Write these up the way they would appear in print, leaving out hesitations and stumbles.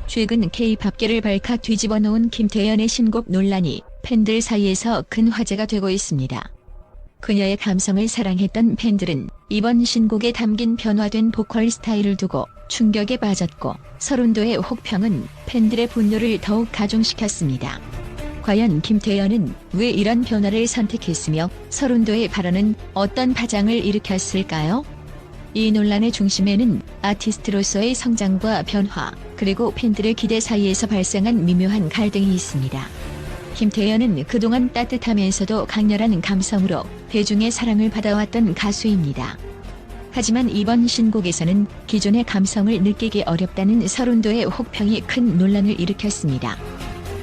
최근 K-팝계를 발칵 뒤집어 놓은 김태연의 신곡 논란이 팬들 사이에서 큰 화제가 되고 있습니다. 그녀의 감성을 사랑했던 팬들은 이번 신곡에 담긴 변화된 보컬 스타일을 두고 충격에 빠졌고, 서른도의 혹평은 팬들의 분노를 더욱 가중시켰습니다. 과연 김태연은 왜 이런 변화를 선택했으며 서른도의 발언은 어떤 파장을 일으켰을까요? 이 논란의 중심에는 아티스트로서의 성장과 변화, 그리고 팬들의 기대 사이에서 발생한 미묘한 갈등이 있습니다. 김태연은 그동안 따뜻하면서도 강렬한 감성으로 대중의 사랑을 받아왔던 가수입니다. 하지만 이번 신곡에서는 기존의 감성을 느끼기 어렵다는 서른도의 혹평이 큰 논란을 일으켰습니다.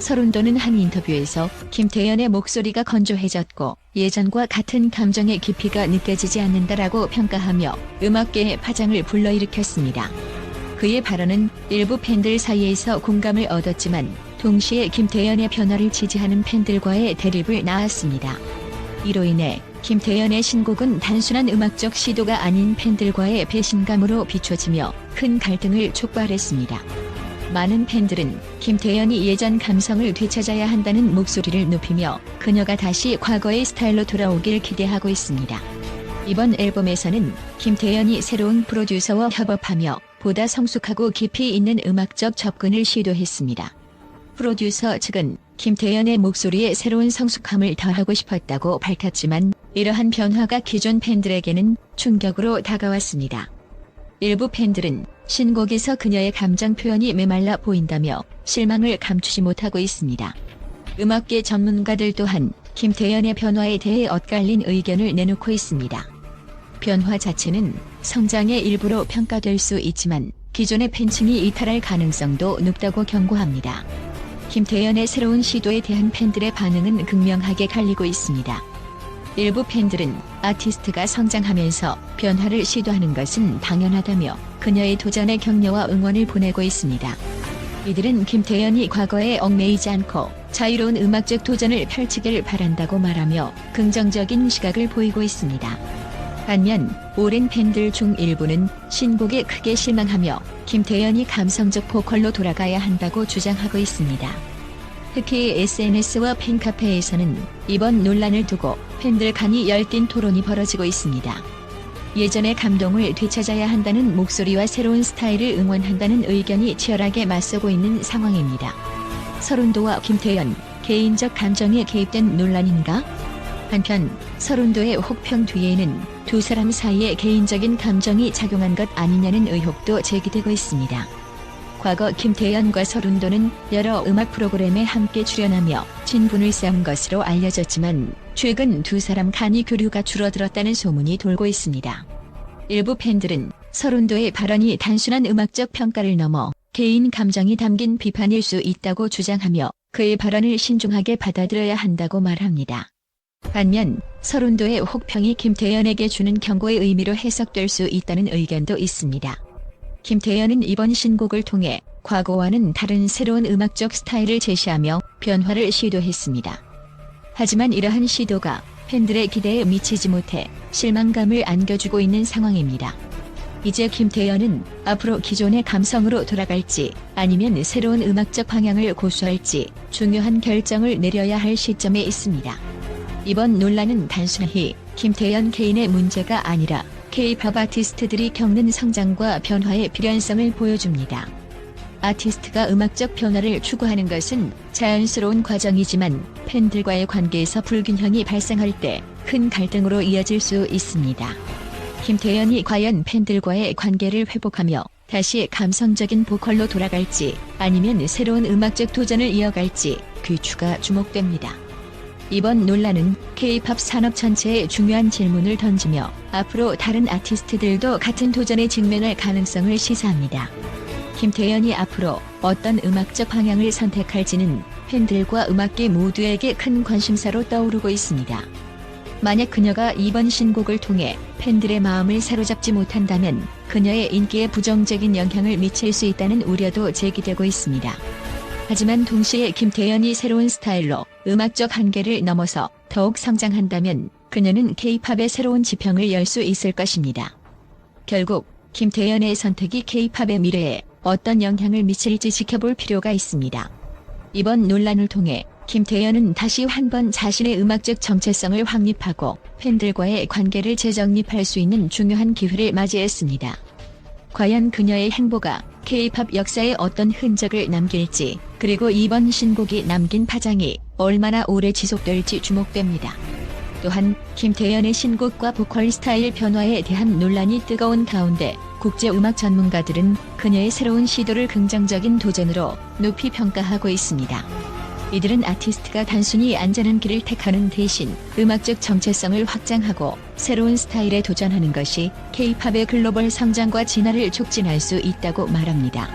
서른도는 한 인터뷰에서 김태연의 목소리가 건조해졌고 예전과 같은 감정의 깊이가 느껴지지 않는다라고 평가하며 음악계의 파장을 불러일으켰습니다. 그의 발언은 일부 팬들 사이에서 공감을 얻었지만 동시에 김태연의 변화를 지지하는 팬들과의 대립을 낳았습니다. 이로 인해 김태연의 신곡은 단순한 음악적 시도가 아닌 팬들과의 배신감으로 비춰지며 큰 갈등을 촉발했습니다. 많은 팬들은 김태연이 예전 감성을 되찾아야 한다는 목소리를 높이며 그녀가 다시 과거의 스타일로 돌아오길 기대하고 있습니다. 이번 앨범에서는 김태연이 새로운 프로듀서와 협업하며 보다 성숙하고 깊이 있는 음악적 접근을 시도했습니다. 프로듀서 측은 김태연의 목소리에 새로운 성숙함을 더하고 싶었다고 밝혔지만 이러한 변화가 기존 팬들에게는 충격으로 다가왔습니다. 일부 팬들은 신곡에서 그녀의 감정 표현이 메말라 보인다며 실망을 감추지 못하고 있습니다. 음악계 전문가들 또한 김태연의 변화에 대해 엇갈린 의견을 내놓고 있습니다. 변화 자체는 성장의 일부로 평가될 수 있지만 기존의 팬층이 이탈할 가능성도 높다고 경고합니다. 김태연의 새로운 시도에 대한 팬들의 반응은 극명하게 갈리고 있습니다. 일부 팬들은 아티스트가 성장하면서 변화를 시도하는 것은 당연하다며 그녀의 도전의 격려와 응원을 보내고 있습니다. 이들은 김태연이 과거에 얽매이지 않고 자유로운 음악적 도전을 펼치길 바란다고 말하며 긍정적인 시각을 보이고 있습니다. 반면 오랜 팬들 중 일부는 신곡에 크게 실망하며 김태연이 감성적 보컬로 돌아가야 한다고 주장하고 있습니다. 특히 SNS와 팬카페에서는 이번 논란을 두고 팬들 간이 열띤 토론이 벌어지고 있습니다. 예전의 감동을 되찾아야 한다는 목소리와 새로운 스타일을 응원한다는 의견이 치열하게 맞서고 있는 상황입니다. 서른도와 김태연, 개인적 감정에 개입된 논란인가? 한편 서른도의 혹평 뒤에는 두 사람 사이에 개인적인 감정이 작용한 것 아니냐는 의혹도 제기되고 있습니다. 과거 김태연과 서른도는 여러 음악 프로그램에 함께 출연하며 친분을 쌓은 것으로 알려졌지만 최근 두 사람 간의 교류가 줄어들었다는 소문이 돌고 있습니다. 일부 팬들은 서른도의 발언이 단순한 음악적 평가를 넘어 개인 감정이 담긴 비판일 수 있다고 주장하며 그의 발언을 신중하게 받아들여야 한다고 말합니다. 반면 서른도의 혹평이 김태연에게 주는 경고의 의미로 해석될 수 있다는 의견도 있습니다. 김태연은 이번 신곡을 통해 과거와는 다른 새로운 음악적 스타일을 제시하며 변화를 시도했습니다. 하지만 이러한 시도가 팬들의 기대에 미치지 못해 실망감을 안겨주고 있는 상황입니다. 이제 김태연은 앞으로 기존의 감성으로 돌아갈지 아니면 새로운 음악적 방향을 고수할지 중요한 결정을 내려야 할 시점에 있습니다. 이번 논란은 단순히 김태연 개인의 문제가 아니라 K-팝 아티스트들이 겪는 성장과 변화의 필연성을 보여줍니다. 아티스트가 음악적 변화를 추구하는 것은 자연스러운 과정이지만 팬들과의 관계에서 불균형이 발생할 때 큰 갈등으로 이어질 수 있습니다. 김태연이 과연 팬들과의 관계를 회복하며 다시 감성적인 보컬로 돌아갈지 아니면 새로운 음악적 도전을 이어갈지 귀추가 주목됩니다. 이번 논란은 K-팝 산업 전체에 중요한 질문을 던지며 앞으로 다른 아티스트들도 같은 도전에 직면할 가능성을 시사합니다. 김태연이 앞으로 어떤 음악적 방향을 선택할지는 팬들과 음악계 모두에게 큰 관심사로 떠오르고 있습니다. 만약 그녀가 이번 신곡을 통해 팬들의 마음을 사로잡지 못한다면 그녀의 인기에 부정적인 영향을 미칠 수 있다는 우려도 제기되고 있습니다. 하지만 동시에 김태연이 새로운 스타일로 음악적 한계를 넘어서 더욱 성장한다면 그녀는 K-팝의 새로운 지평을 열 수 있을 것입니다. 결국 김태연의 선택이 K-팝의 미래에 어떤 영향을 미칠지 지켜볼 필요가 있습니다. 이번 논란을 통해 김태현은 다시 한번 자신의 음악적 정체성을 확립하고 팬들과의 관계를 재정립할 수 있는 중요한 기회를 맞이했습니다. 과연 그녀의 행보가 K-팝 역사에 어떤 흔적을 남길지, 그리고 이번 신곡이 남긴 파장이 얼마나 오래 지속될지 주목됩니다. 또한 김태현의 신곡과 보컬 스타일 변화에 대한 논란이 뜨거운 가운데 국제음악 전문가들은 그녀의 새로운 시도를 긍정적인 도전으로 높이 평가하고 있습니다. 이들은 아티스트가 단순히 안전한 길을 택하는 대신 음악적 정체성을 확장하고 새로운 스타일에 도전하는 것이 K-팝의 글로벌 성장과 진화를 촉진할 수 있다고 말합니다.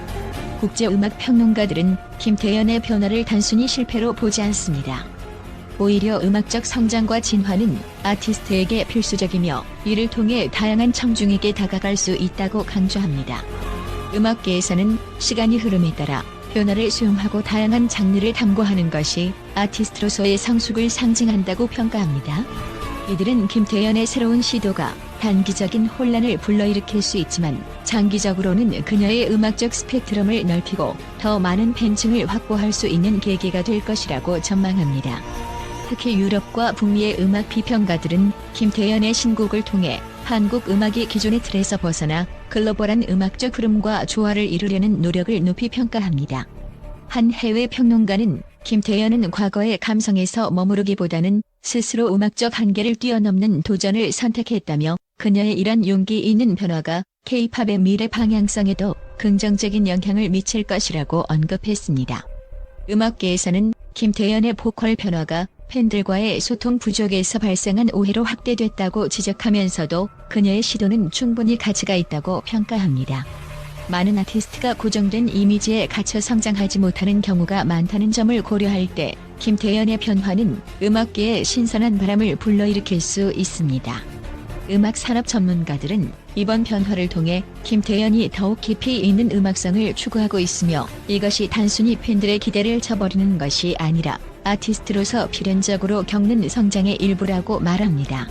국제음악 평론가들은 김태현의 변화를 단순히 실패로 보지 않습니다. 오히려 음악적 성장과 진화는 아티스트에게 필수적이며 이를 통해 다양한 청중에게 다가갈 수 있다고 강조합니다. 음악계에서는 시간이 흐름에 따라 변화를 수용하고 다양한 장르를 탐구하는 것이 아티스트로서의 성숙을 상징한다고 평가합니다. 이들은 김태현의 새로운 시도가 단기적인 혼란을 불러일으킬 수 있지만 장기적으로는 그녀의 음악적 스펙트럼을 넓히고 더 많은 팬층을 확보할 수 있는 계기가 될 것이라고 전망합니다. 특히 유럽과 북미의 음악 비평가들은 김태현의 신곡을 통해 한국 음악이 기존의 틀에서 벗어나 글로벌한 음악적 흐름과 조화를 이루려는 노력을 높이 평가합니다. 한 해외 평론가는 김태현은 과거의 감성에서 머무르기보다는 스스로 음악적 한계를 뛰어넘는 도전을 선택했다며 그녀의 이런 용기 있는 변화가 K-팝의 미래 방향성에도 긍정적인 영향을 미칠 것이라고 언급했습니다. 음악계에서는 김태현의 보컬 변화가 팬들과의 소통 부족에서 발생한 오해로 확대됐다고 지적하면서도 그녀의 시도는 충분히 가치가 있다고 평가합니다. 많은 아티스트가 고정된 이미지에 갇혀 성장하지 못하는 경우가 많다는 점을 고려할 때 김태현의 변화는 음악계에 신선한 바람을 불러일으킬 수 있습니다. 음악 산업 전문가들은 이번 변화를 통해 김태현이 더욱 깊이 있는 음악성을 추구하고 있으며 이것이 단순히 팬들의 기대를 저버리는 것이 아니라 아티스트로서 필연적으로 겪는 성장의 일부라고 말합니다.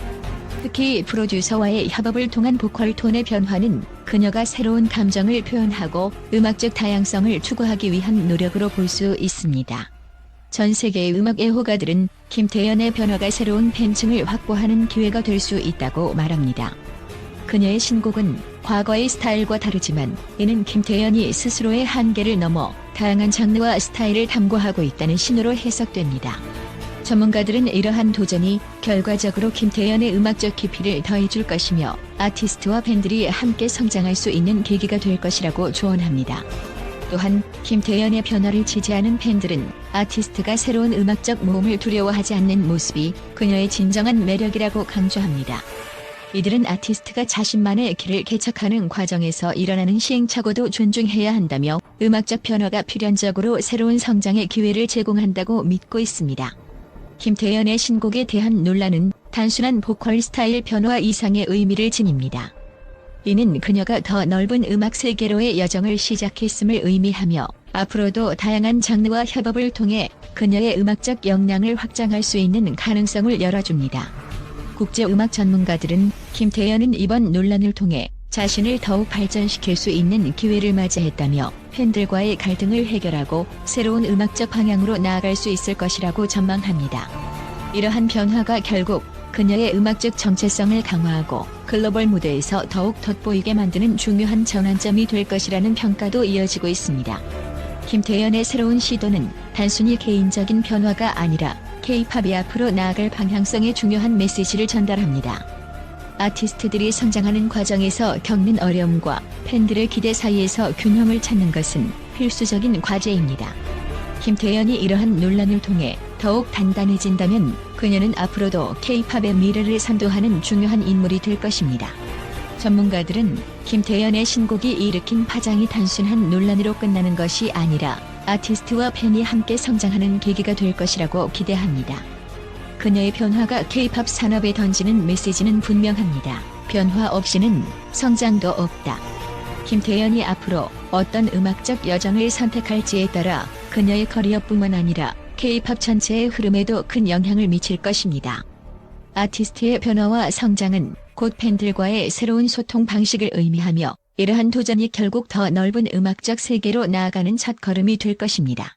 특히 프로듀서와의 협업을 통한 보컬 톤의 변화는 그녀가 새로운 감정을 표현하고 음악적 다양성을 추구하기 위한 노력으로 볼 수 있습니다. 전 세계의 음악 애호가들은 김태현의 변화가 새로운 팬층을 확보하는 기회가 될 수 있다고 말합니다. 그녀의 신곡은 과거의 스타일과 다르지만 이는 김태현이 스스로의 한계를 넘어 다양한 장르와 스타일을 탐구하고 있다는 신호로 해석됩니다. 전문가들은 이러한 도전이 결과적으로 김태현의 음악적 깊이를 더해줄 것이며 아티스트와 팬들이 함께 성장할 수 있는 계기가 될 것이라고 조언합니다. 또한 김태현의 변화를 지지하는 팬들은 아티스트가 새로운 음악적 모험을 두려워하지 않는 모습이 그녀의 진정한 매력이라고 강조합니다. 이들은 아티스트가 자신만의 길을 개척하는 과정에서 일어나는 시행착오도 존중해야 한다며 음악적 변화가 필연적으로 새로운 성장의 기회를 제공한다고 믿고 있습니다. 김태현의 신곡에 대한 논란은 단순한 보컬 스타일 변화 이상의 의미를 지닙니다. 이는 그녀가 더 넓은 음악 세계로의 여정을 시작했음을 의미하며 앞으로도 다양한 장르와 협업을 통해 그녀의 음악적 역량을 확장할 수 있는 가능성을 열어줍니다. 국제음악 전문가들은 김태현은 이번 논란을 통해 자신을 더욱 발전시킬 수 있는 기회를 맞이했다며 팬들과의 갈등을 해결하고 새로운 음악적 방향으로 나아갈 수 있을 것이라고 전망합니다. 이러한 변화가 결국 그녀의 음악적 정체성을 강화하고 글로벌 무대에서 더욱 돋보이게 만드는 중요한 전환점이 될 것이라는 평가도 이어지고 있습니다. 김태현의 새로운 시도는 단순히 개인적인 변화가 아니라 K-팝이 앞으로 나아갈 방향성의 중요한 메시지를 전달합니다. 아티스트들이 성장하는 과정에서 겪는 어려움과 팬들의 기대 사이에서 균형을 찾는 것은 필수적인 과제입니다. 김태현이 이러한 논란을 통해 더욱 단단해진다면 그녀는 앞으로도 K-팝의 미래를 선도하는 중요한 인물이 될 것입니다. 전문가들은 김태현의 신곡이 일으킨 파장이 단순한 논란으로 끝나는 것이 아니라 아티스트와 팬이 함께 성장하는 계기가 될 것이라고 기대합니다. 그녀의 변화가 K-팝 산업에 던지는 메시지는 분명합니다. 변화 없이는 성장도 없다. 김태현이 앞으로 어떤 음악적 여정을 선택할지에 따라 그녀의 커리어뿐만 아니라 K-팝 전체의 흐름에도 큰 영향을 미칠 것입니다. 아티스트의 변화와 성장은 곧 팬들과의 새로운 소통 방식을 의미하며 이러한 도전이 결국 더 넓은 음악적 세계로 나아가는 첫걸음이 될 것입니다.